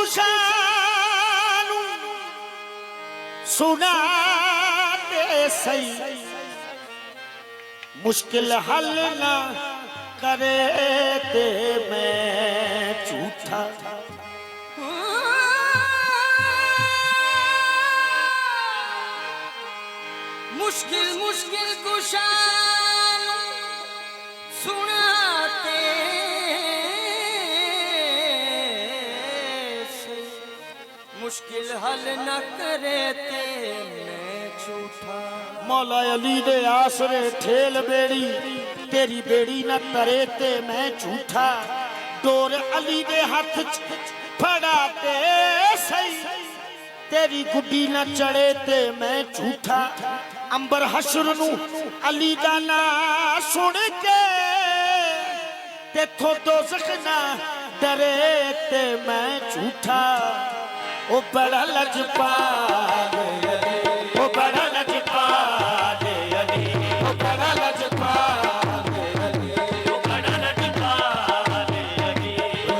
कुशानु सुना दे सही मुश्किल हल ना करे ते मैं झूठा मुश्किल मुश्किल कुशानु सुनाते मुश्किल हल न करे ते मैं झूठा। मौला अली दे आसरे ठेल बेड़ी तेरी बेड़ी न तरे ते मैं झूठा डोर अली दे हाथ फड़ा ते सही तेरी गुड्डी न चढ़े ते मैं झूठा अंबर हशर नू अली दा ना सुन के तेथों दोज़ख ना डरे ते मैं झूठा ओ बड़ा लजपाल अली ओ बड़ा लजपाल अली ओ बड़ा लजपाल अली ओ बड़ा लजपाल अली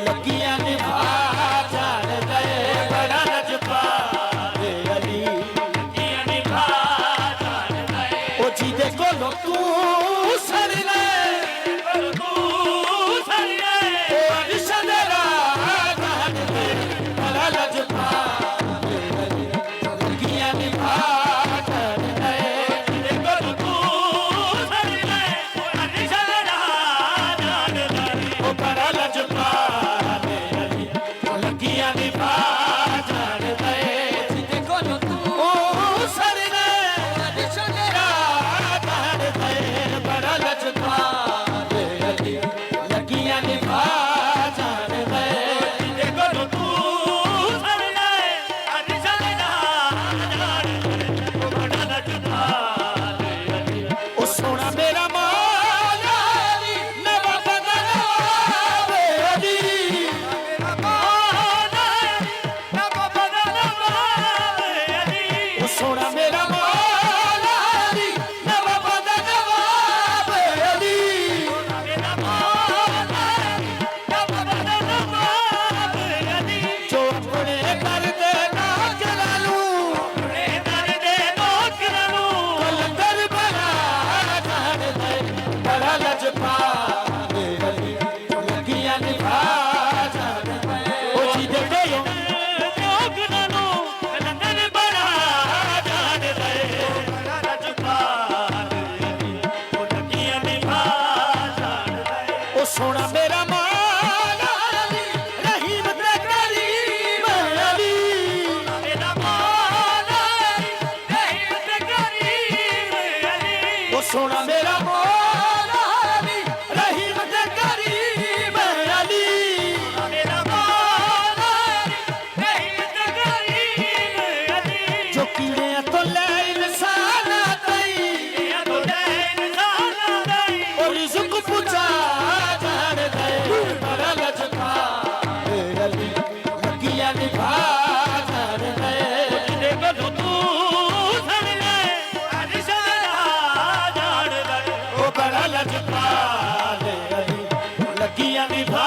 लगियां निभा जान दे बड़ा लजपाल अली लगियां निभा जान दे ओ जिदे कोलो तू सर ले तू सर ले ओ अरशद रा जान दे बड़ा लजपाल सोना मेरा मौला अली नवाब दा नवाब अली मेरा मौला अली नवाब दा नवाब अली जो अपने दर्द ना चलालू अपने दर्द ना चलालू कलंदर बना जान दे बड़ा लजपाल अली लगियां निभा जान दे ओ जी दे गयो सोना मेरा मौला अली रहीम ते करीम अली मेरा मौला अली रहीम ते करीम अली ओ सोना मेरा मौला अली रहीम ते करीम अली मेरा मौला अली रहीम ते करीम अली जो कीड़े तो ले इंसान तई तो ले इंसान तई और रिज़्क पूछा निभा जान दे तू सर ले अरशद रा जान दे ओ बड़ा लजपाल अली लगियां निभा